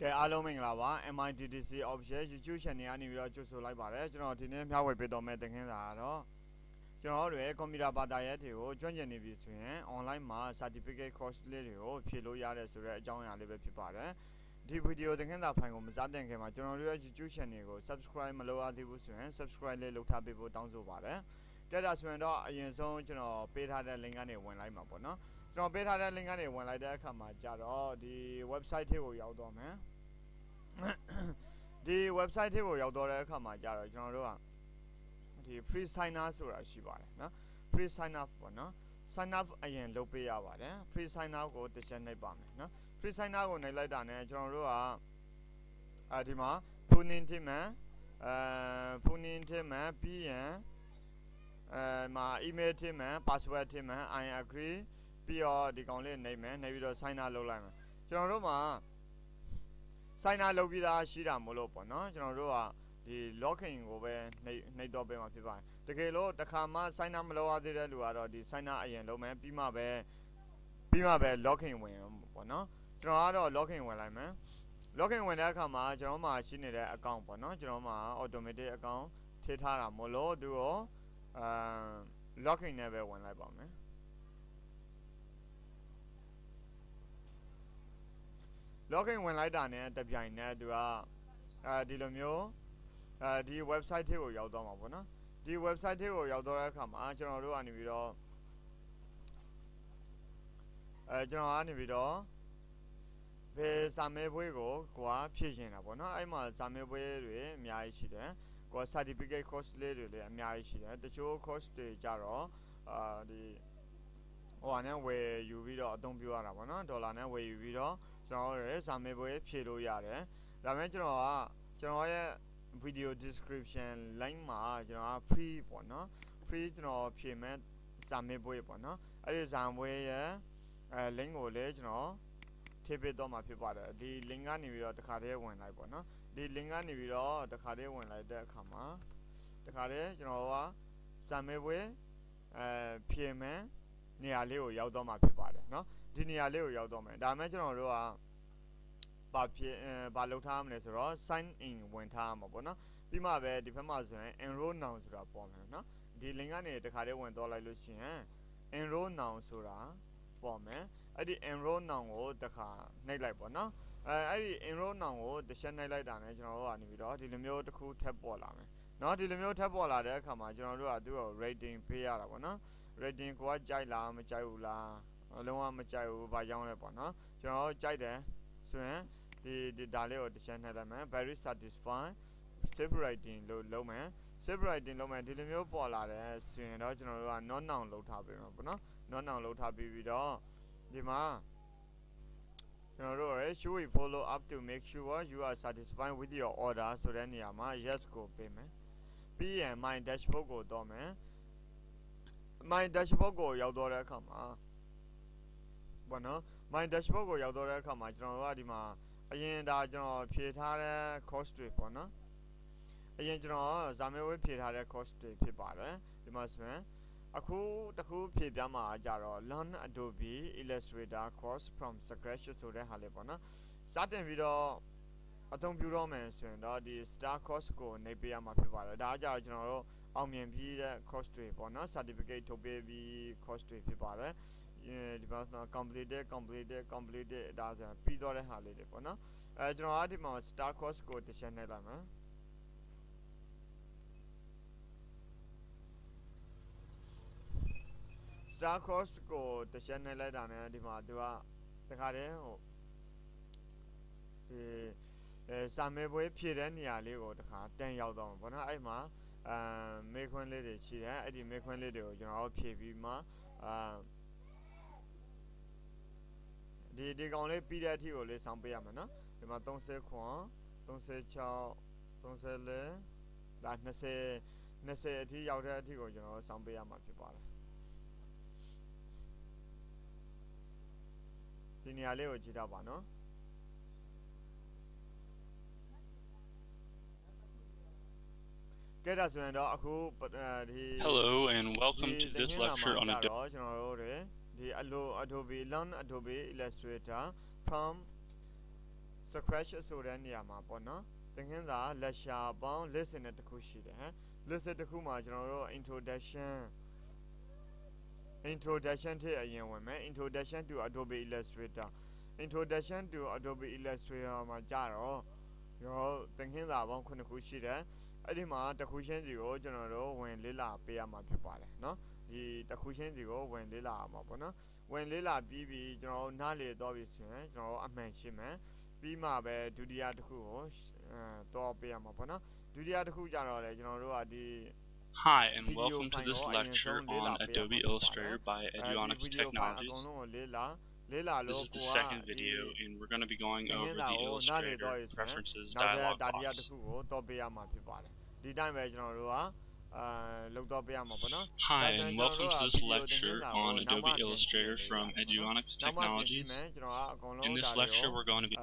ကဲအားလုံးမင်္ဂလာပါ MITDC official YouTube channel ကနေပြီးတော့ကြိုဆိုလိုက်ပါတယ်ကျွန်တော်ဒီနေ့မျှဝေပေးတော်မယ့်သင်ခန်းစာကတော့ကျွန်တော်တို့ရဲ့ကွန်ပျူတာဘာသာရပ်တွေကိုကျွမ်းကျင်နေပြီဆိုရင် online မှာ certificate course လေးတွေကိုဖြည့်လို့ရတယ်ဆိုတဲ့အကြောင်းအရာလေးပဲဖြစ်ပါတယ်ဒီဗီဒီယိုသင်ခန်းစာဖိုင်ကိုမစတင်ခင်မှာကျွန်တော်တို့ရဲ့ YouTube channel ကို subscribe မလုပ်ရသေးဘူးဆိုရင် subscribe လေးလုပ်ထားပေးဖို့တောင်းဆိုပါတယ်ကဲဒါဆိုရင်တော့အရင်ဆုံးကျွန်တော်ပေးထားတဲ့ link ကနေဝင်လိုက်မှာပေါ့နော်ကျွန်တော်ပေးထားတဲ့ link ကနေဝင်လိုက်တဲ့အခါမှာကြတော့ဒီ website ထဲကိုရောက်တော့မယ်ဒီ website ထဲကိုရောက်တော့တဲ့အခါမှာကြတော့ကျွန်တော်တို့ကဒီ free signer ဆိုတာရှိပါတယ်နော် free sign up ပေါ့နော် sign up အရင်လုပ်ပေးရပါတယ် free sign up ကိုတစ်ချက်နှိပ်ပါမယ်နော် free sign up ကိုနှိပ်လိုက်တာနဲ့ကျွန်တော်တို့ကဒီမှာ full-name ထည့်မယ်full-name ထည့်မယ်ပြီးရင်မှာ email ထည့်မယ် password ထည့်မယ် I agree ပြီးတော့ဒီကောင်လေးနှိပ်မယ်နှိပ်ပြီးတော့ sign up လုပ်လိုက်မယ်ကျွန်တော်တို့မှာsign up လုပ်ပြီးသားရှိတာမို့လို့ပေါ့နော်ကျွန်တော်တို့ကဒီ login ကိုပဲနှိပ်တော့ပေးမှာဖြစ်ပါတယ်တကယ်လို့တစ်ခါမှ sign up မလုပ်ရသေးတဲ့လူကတော့ဒီ sign up အရင်လုပ်မယ်ပြီးမှပဲ login ဝင်ပေါ့နော်ကျွန်တော်ကတော့ login ဝင်လိုက်မယ် login ဝင်တဲ့အခါမှာကျွန်တော်မှာရှိနေတဲ့ account ပေါ့နော်ကျွန်တော်မှာ automatic account ထည့်ထားတာမို့လို့သူကိုlogin နဲ့ပဲဝင်လိုက်ပါမယ်login ဝင်လိုက်တာနဲ့တပြိုင်နက်သူကဒီလိုမျိုးဒီ website ထဲကိုရောက်တော့မှာပေါ့နော်ဒီ website ထဲကိုရောက်တော့တဲ့အခါမှာကျွန်တော်တို့ကနေပြီးတော့ကျွန်တော်ကနေပြီးတော့ဘယ်စာမေးပွဲကိုဖြည့်ရှင်တာပေါ့နော်အဲ့မှာစာမေးပွဲတွေအများကြီးရှိတယ်certificate course လေးတွေလည်းအများကြီးရှိတယ်တချို့ course တွေကြတော့ဒီဟိုနဲ့ဝယ်ယူပြီးတော့အသုံးပြုရတာပေါ့နော်ဒေါ်လာနဲ့ဝယ်ယူပြီးတော့ကျွန်တော်ရဲ့စာမေးပွဲဖြည့်လို့ရတယ်ဒါပေမဲ့ကျွန်တော်ရဲ့ video description link မှာကျွန်တော်က free ပေါ့နော် free ကျွန်တော်ဖြည့်မဲ့စာမေးပွဲပေါ့နော်အဲ့ဒီစာမေးပွဲရဲ့link ကိုလည်းကျွန်တော်ထည့်ပေးတော့မှာဖြစ်ပါတယ်ဒီ link ကနေပြီးတော့တစ်ခါတည်းဝင်လိုက်ပေါ့နော်ဒီ link ကနေပြီးတော့တစ်ခါတည်းဝင်လိုက်တဲ့အခါမှာတစ်ခါတည်းကျွန်တော်ကစာမေးပွဲဖြည့်မဲ့နေရာလေးကိုရောက်တော့မှာဖြစ်ပါတယ်เนาะဒီနေရာလေးကိုရောက်တော့မယ်ဒါမှကျွန်တော်တို့ကဘာလုပ်ထားမလဲဆိုတော့ sign in ဝင်ထားမှာပေါ့เนาะပြီးမှပဲဒီဘက်မှာဆိုရင် enroll now ဆိုတာပေါ်မယ်เนาะဒီ link ကနေတခါတည်းဝင်တော့လိုက်လို့ရှိရင် enroll now ဆိုတာပေါ်မယ်အဲ့ဒီ enroll now ကိုတခါနှိပ်လိုက်ပေါ့เนาะအဲ့ဒီ enroll now ကိုတစ်ချက်နှိပ်လိုက်တာနဲ့ကျွန်တော်တို့ကနေပြီးတော့ဒီလိုမျိုးတစ်ခုထပ်ပေါ်လာမယ်เนาะဒီလိုမျိုးထပ်ပေါ်လာတဲ့အခါမှာကျွန်တော်တို့ကသူ့ကို rating ပေးရတာပေါ့เนาะrating ကိုကြိုက်လားမကြိုက်ဘူးလားလုံးဝမကြိုက်ဘူးဘာကြောင့်လဲပေါ့နော်ကျွန်တော်ကြိုက်တယ်ဆိုရင်ဒီဒါလေးကိုတစ်ချက်နှိပ်လိုက်မယ် very satisfied save rating လို့လုပ်မယ် save rating လုပ်မယ်ဒီလိုမျိုးပေါ်လာတယ်ဆိုရင်တော့ကျွန်တော်တို့က not now လုပ်ထားပေးမှာပေါ့နော် not now လုပ်ထားပြီးတော့ဒီမှာကျွန်တော်တို့ရယ် should we follow up to make sure you are satisfied with your order ဆိုတဲ့နေရာမှာ yes ကိုပေးမယ်ပြီးရင် my dashboard ကိုတော့မယ်my dashboard ကိုရောက်တော့တဲ့အခါမှာပေါ့နော် my dashboard ကိုရောက်တော့တဲ့အခါမှာကျွန်တော်တို့ကဒီမှာအရင်ဒါကျွန်တော်ဖြည့်ထားတဲ့ course တွေပေါ့နော်အရင်ကျွန်တော်ဇာမေးဝေးဖြည့်ထားတဲ့ course တွေဖြစ်ပါတယ်ဒီမှာဆိုရင်အခုတခုဖြည့်ပြမှာကြတော့ learn Adobe Illustrator course from scratch ဆိုတဲ့ဟာလေးပေါ့နော်စတင်ပြီးတော့အသုံးပြုတော့မယ်ဆိုရင်တော့ဒီ star course ကိုနှိပ်ပေးရမှာဖြစ်ပါတယ်ဒါကြတော့ကျွန်တော်တို့အောင်မြင်ပြီးတဲ့ course တွေပေါ့နော် certificate ထုတ်ပေးပြီး course တွေဖြစ်ပါတယ်ဒီမှာ completed ဒါဆိုပြီးတော့တဲ့ဟာလေးတွေပေါ့နော်ကျွန်တော်ဒီမှာ star course ကိုတစ်ချက်နှိပ်လိုက်မယ် star course ကိုတစ်ချက်နှိပ်လိုက်တာနဲ့ဒီမှာသူကတခါတည်းဟိုဒီစာမေးပွဲဖြည့်တဲ့နေရာလေးကိုတခါတန်းရောက်တော့မှာပေါ့နော်အဲ့မှာမေးခွန်းလေးတွေရှိတယ်အဲ့ဒီမေးခွန်းလေးတွေကိုကျွန်တော်တို့ဖြည့်ပြီးမှဒီကောင်လေးပြီးတဲ့အထိကိုလေးစောင့်ပေးရမယ်နော်ဒီမှာ30ခွန်36 34ဒါ20အထိရောက်တဲ့အထိကိုကျွန်တော်တို့စောင့်ပေးရမှာဖြစ်ပါတယ်ဒီနေရာလေးကိုကြည့်တော့ပါနော်Hello and welcome to this lecture on Adobe Learn Adobe Illustrator from scratch ဆိုတဲ့နေရာမှာပေါ့နော်သင်ခန်းစာလက်ရှာပေါင်း lesson နဲ့တစ်ခုရှိတယ်ဟမ် lesson တစ်ခုမှာကျွန်တော်တို့ introduction ထည့်အရင်ဝင်မယ် introduction to Adobe Illustrator introduction to Adobe Illustrator မှာကြာတော့ရောသင်ခန်းစာပေါင်း9ခုရှိတယ်အဲ့ဒီမှာတစ်ခုချင်းစီကိုကျွန်တော်တို့ဝင်လေ့လာပေးရမှာဖြစ်ပါတယ်เนาะဒီတစ်ခုချင်းစီကိုဝင်လေ့လာရမှာပေါ့နော်ဝင်လေ့လာပြီးကျွန်တော်နားလေတော့ပြီဆိုရင်ကျွန်တော်အမှန်ရှင်းမယ်ပြီးမှပဲဒုတိယတစ်ခုကိုတော့ပေးရမှာပေါ့နော်ဒုတိယတစ်ခုကြတော့လေကျွန်တော်တို့ကဒီ Hi and welcome to this lecture on Adobe Illustrator by Adobe Technologies. This is the second video and we're going to be going over the Illustrator Preferences dialog box. Hi and welcome to this lecture on Adobe Illustrator from Adobe Technologies. In this lecture we're going to be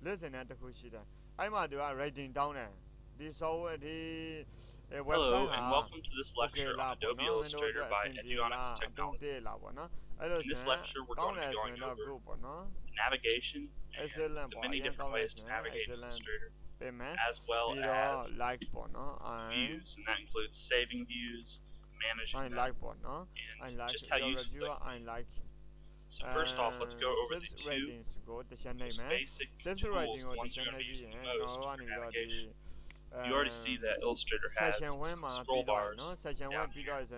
listen at the Kushida. I'm writing down there. This over the Hello and welcome to this lecture on Adobe Illustrator by Adobe Technologies. In this lecture we're going to be going over navigation and the many different ways to navigate Illustrator, as well as views, and that includes saving views, managing them, and just how useful they are. So first off, let's go over the two basic tools ones you're going to use the most for navigation. You already see that Illustrator has scroll bars down here, and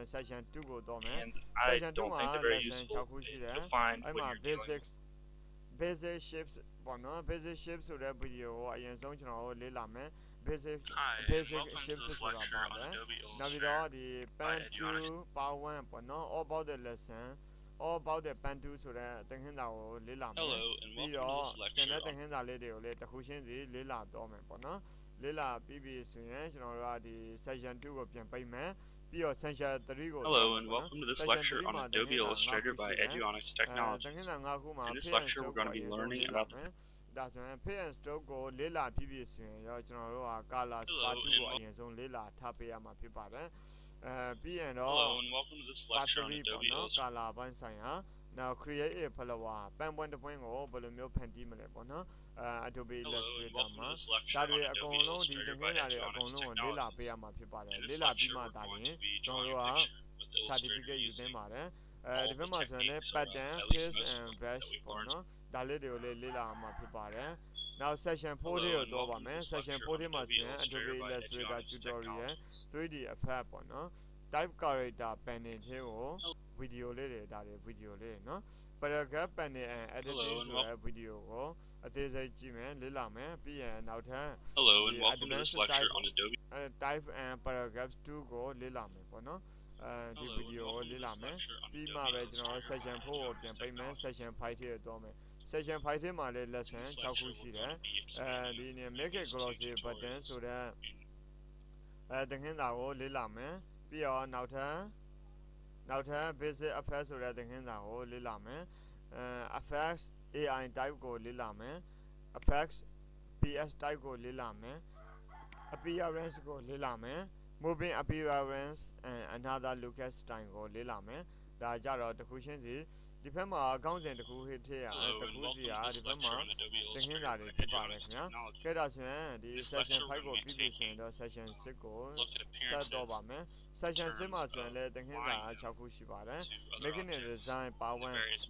I don't think they're very useful. You'll find when you're dealing basic shapes basic shapes ဆိုတဲ့ video ကိုအရင်ဆုံးကျွန်တော်တို့လေ့လာမယ် basic shapes ဆိုတာပါလဲနောက်ပြီးတော့ဒီ pen 2 power 1ပေါ့နော် all about the lesson all about the pen 2ဆိုတဲ့သင်ခန်းစာကိုလေ့လာမယ်ပြီးတော့ကျန်တဲ့သင်ခန်းစာလေးတွေကိုလည်းတစ်ခုချင်းစီလေ့လာတော့မယ်ပေါ့နော်လေ့လာပြီးပြီဆိုရင်ကျွန်တော်တို့ကဒီ section 2ကိုပြန်ပိတ်မယ်ပြီးတော့ section 3ကို Hello and welcome to this lecture on Adobe Illustrator by Adobe Technologies. In this lecture we're going to be learning about the ဒါဆိုရင် pay and stroke ကိုလေ့လာပြီးပြီဆိုရင်ရောကျွန်တော်တို့က color part 2ကိုအရင်ဆုံးလေ့လာထားပေးရမှာဖြစ်ပါတယ်ပြီးရင်တော့ Hello and welcome to this lecture on Adobe Illustrator. color ဘိုင်းဆိုင်ဟာ now create a follower ပန်ပွင့်တစ်ပွင့်ကိုဘယ်လိုမျိုးဖန်တီးမလဲပေါ့နော်Adobe Illustrator မှာဒါတွေအကုန်လုံးဒီသင်ခန်းစာတွေအကုန်လုံးကိုလေ့လာပေးရမှာဖြစ်ပါတယ်လေ့လာပြီးမှသာရင်ကျွန်တော်တို့က certificate ယူသင့်ပါတယ်ဒီဘက်မှာဆိုရင်လည်း pattern face and brush ပေါ့နော်ဒါလေးတွေကိုလေ့လာမှာဖြစ်ပါတယ် now section 4လေးကိုတော့ပါမယ် section 4ထဲမှာဆိုရင် Adobe Illustrator tutorial 3D effect ပေါ့နော် type character panel ထဲကို video လေးတွေဒါတွေ video လေးနော် paragraph panel and editing ဆိုတဲ့ video ကိုအသေးစိတ်ကြည့်မယ်လေ့လာမယ်ပြီးရင်နောက်ထပ် Hello and welcome to this lecture on Adobe type and paragraphs 2ကိုလေ့လာမယ်ပေါ့နော်ဒီ video ကိုလေ့လာမယ်ပြီးမှပဲကျွန်တော် section 4ကိုပြန်ပိတ်မယ် section 5ထဲတော့မယ် section 5ထဲမှာလည်း lesson 6ခုရှိတယ်ဒီနေ make it glossy button ဆိုတဲ့သင်ခန်းစာကိုလေ့လာမယ်ပြီးတော့နောက်ထပ် basic effects ဆိုတဲ့သင်ခန်းစာကိုလေ့လာမယ်effects AI type ကိုလေ့လာမယ် effects PS type ကိုလေ့လာမယ် appearance ကိုလေ့လာမယ် moving appearance and another look at style ကိုလေ့လာမယ်ဒါကြတော့တစ်ခုချင်းစီဒီဘက်မှာအကောင့်စဉ်တစ်ခုဟစ်ထည့်ရတစ်ခုစီဟာဒီဘက်မှာသင်ခန်းစာတွေဖြစ်ပါတယ်ခင်ဗျာခဲ့တာဆိုရင်ဒီ section 5ကိုပြီးပြီဆိုရင်တော့ section 6ကိုဆက်တော့ပါမယ် section 6မှာဆိုရင်လည်းသင်ခန်းစာ6ခုရှိပါတယ် making a design part 1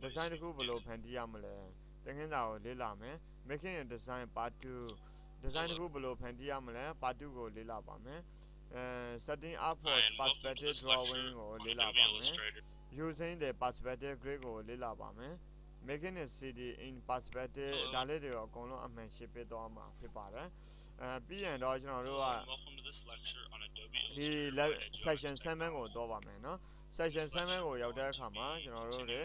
design တစ်ခုဘယ်လိုဖန်တီးရမလဲသင်ခန်းစာကိုလေ့လာမယ် making a design part 2 design တစ်ခုဘယ်လိုဖန်တီးရမလဲ part 2ကိုလေ့လာပါမယ်setting up for perspective drawing ကိုလေ့လာပါမယ်using the perspective grid ကိုလေ့လာပါမယ် making a CD in perspective ဒါလေးတွေအကုန်လုံးအမှန်ရှင်းပြသွားမှာဖြစ်ပါတယ်ပြီးရင်တော့ကျွန်တော်တို့ကဒီ section 7ကိုတော့ပါမယ်เนาะ section 7ကိုရောက်တဲ့အခါမှာကျွန်တော်တို့တွေ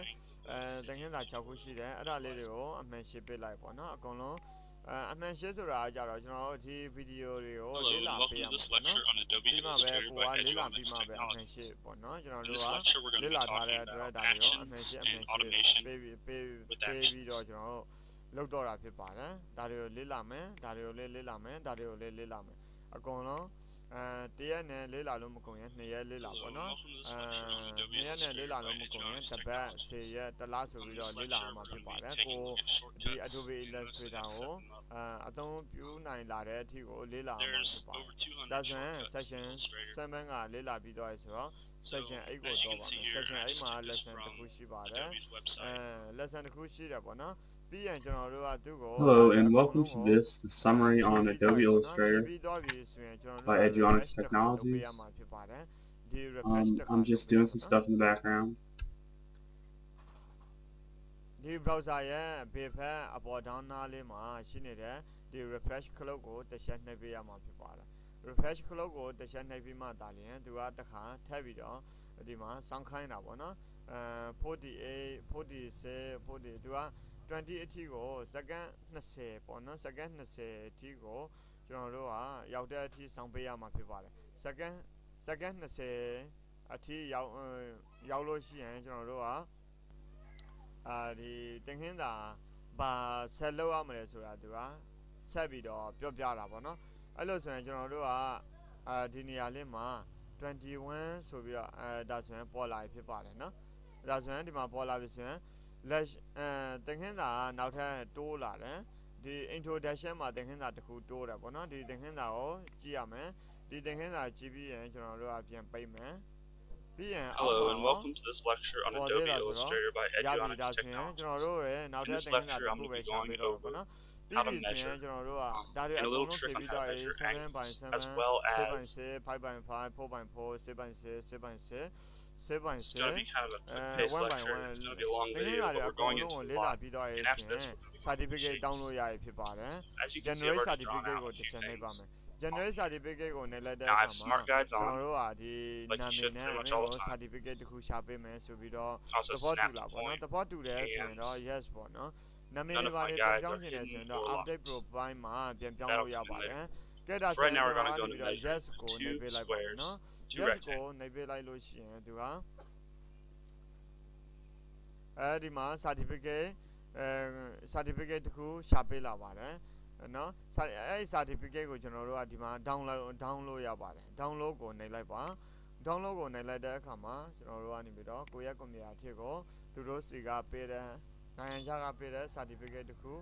သင်ခန်းစာ6ခုရှိတယ်အဲ့ဒါလေးတွေကိုအမှန်ရှင်းပြလိုက်ပေါ့เนาะအကုန်လုံးအမှန်ရှင်းဆိုတာကြတော့ကျွန်တော်တို့ဒီ video တွေကိုလေ့လာပေးရမှာပေါ့နော်ပြီးမှပဲကိုကလေ့လာပြီးမှပဲအမှန်ရှင်းပေါ့နော်ကျွန်တော်တို့ကလေ့လာထားတဲ့အတွက်ဒါတွေကိုအမှန်ရှင်းပေးပြီးတော့ကျွန်တော်တို့လုပ်တော့တာဖြစ်ပါတယ်ဒါတွေကိုလေ့လာမယ်ဒါတွေကိုလေ့လာမယ်ဒါတွေကိုလေ့လာမယ်အကုန်လုံး 1ရက်နဲ့လေးလာလို့မကုန်ရင်2ရက်လေးလာပေါ့နော်2ရက်နဲ့လေးလာလို့မကုန်ရင်တစ်ပတ်10ရက်တစ်လဆိုပြီးတော့လေးလာမှာဖြစ်ပါတယ်ကိုဒီ Adobe Illustrator ကိုအသုံးပြုနိုင်လာတဲ့အထိကိုလေးလာမှာဖြစ်ပါတယ်ဒါဆိုရင် section 7ကလေးလာပြီးတော့ဆိုတော့ section 8ကိုတော့ပါမယ် section 8မှာ lesson တစ်ခုရှိပါတယ် lesson တစ်ခုရှိတယ်ပေါ့နော် Hello and welcome to this, the summary on Adobe Illustrator by Eduonics Technologies. I'm just doing some stuff in the background. The browser paper about down the refresh logo the shed navia refresh logo the shed navima dalian to at the car tabido the ma some kind of one 40 say 40 20 ကိုစက္ကန့်20ပေါ့နော်စက္ကန့်20တီကိုကျွန်တော်တို့ကရောက်တဲ့အထိစောင့်ပေးရမှာဖြစ်ပါတယ်စက္ကန့်20အထိရောက်လို့ရှိရင်ကျွန်တော်တို့ကဒီတင်ခင်းစာဘာဆက်လုပ်ရမလဲဆိုတာသူကဆက်ပြီးတော့ပြောပြတာပေါ့နော်အဲ့လိုဆိုရင်ကျွန်တော်တို့ကဒီနေရာလေးမှာ21ဆိုပြီးတော့ဒါဆိုရင်ပေါ်လာဖြစ်ပါတယ်နော်ဒါဆိုရင်ဒီမှာပေါ်လာပြီဆိုရင်လက်တင်ခင်းစာနောက်ထပ်တိုးလာတယ်ဒီ introduction မှာတင်ခင်းစာတစ်ခုတိုးတယ်ပေါ့နော်ဒီတင်ခင်းစာကိုကြည့်ရမယ်ဒီတင်ခင်းစာကြည့်ပြီးရင်ကျွန်တော်တို့ကပြန်ပိတ်မယ်ပြီးရင် Hello and welcome to this lecture on Adobe Illustrator by Eduonics Technologies. ကျွန်တော်တို့ရဲ့နောက်ထပ်တင်ခင်းစာတစ်ခုပဲရှာပေးတော့ပေါ့နော်how to measure, and a little trick on how to measure angles, as well as 7x7, 5x5, 4x4, 6x6, 6x6 It's going to be kind of a quick-paced lecture, it's going to be a long video, but we're going into a lot. And after this, certificate download ရပြီဖြစ်ပါတယ် as you can see, I've already drawn out a few things. Generate certificate ကိုနေလိုက်တဲ့ Now အခါ I have မှာ smart guides ကျွန် on, တော်တို့ကဒီ like နာ you မည် should နဲ့ pretty much all the time. certificate တစ်ခုရှာပေးမယ်ဆိုပြီးတော့ Also သဘောတူ snap လာ to ပေါ့နော် point, သဘောတူတယ်ဆိုရင်တော့ yes ပေါ့နော်နာမည်တွေပါပြန်ပြောင်းချင်တယ်ဆိုရင်တော့ update profile မှာပြန်ပြောင်းလို့ရပါတယ်ကဲဒါဆိုရင်ကျွန်တော်ကပြီးတော့ yes ကိုနေပေးလိုက်ပါမယ်နော် yes ကိုနေပေးလိုက်လို့ရှိရင်သူကဒီမှာ certificate တခုရှာပေးလာပါတယ်နော်အဲ့ certificate ကိုကျွန်တော်တို့ကဒီမှာ download ရပါတယ် download ကိုနှိပ်လိုက်ပါ download ကိုနှိပ်လိုက်တဲ့အခါမှာကျွန်တော်တို့ကနေပြီးတော့ကိုယ့်ရဲ့ computer အထက်ကိုသူတို့စီကပေးတဲ့နိုင်ငံခြားကပေးတဲ့ certificate တခု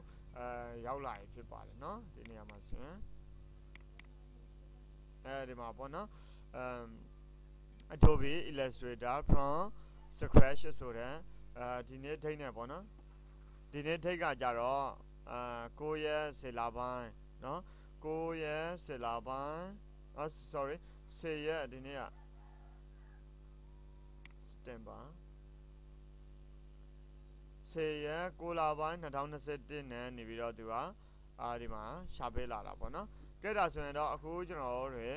ရောက်လာပြီဖြစ်ပါတယ်နော်ဒီနေရာမှာဆိုရင်ဒီမှာပေါ့နော်Adobe Illustrator from scratch ဆိုတဲ့ဒီနေ့ထိနေပေါ့နော်ဒီနေ့ထိကကြတော့9ရက်10လပိုင်းเนาะ9ရက်10လပိုင်းsorry 10ရက်ဒီနေ့က September 10ရက်9လပိုင်း2021နဲ့နေပြီးတော့သူကဒီမှာရှာပေးလာတာပေါ့နော်ကဲဒါဆိုရင်တော့အခုကျွန်တော်တို့တွေ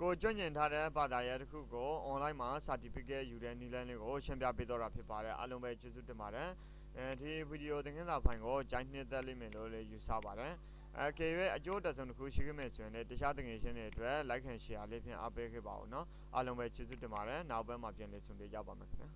ကိုကျွမ်းကျင်ထားတဲ့ဘာသာရပ်တစ်ခုကို online မှာ certificate ယူတဲ့နည်းလမ်းလေးကိုရှင်းပြပေးတော့တာဖြစ်ပါတယ်အားလုံးပဲကျေးဇူးတင်ပါတယ်ဒီဗီဒီယိုသင်ခန်းစာဖိုင်ကိုကြိုက်နှစ်သက်လိမ့်မယ်လို့လည်းယူဆပါတယ်ကဲရွေးအကျိုးတက်ဆုံးတစ်ခုရှိခဲ့မယ်ဆိုရင်လည်းတခြားသင်ငယ်ချင်းတွေအတွက် like and share လေးဖြင့်အားပေးခဲ့ပါဦးเนาะအားလုံးပဲကျေးဇူးတင်ပါတယ်နောက်ဘက်မှာပြန်လည်ဆုံတွေ့ကြပါမယ်ခင်ဗျာ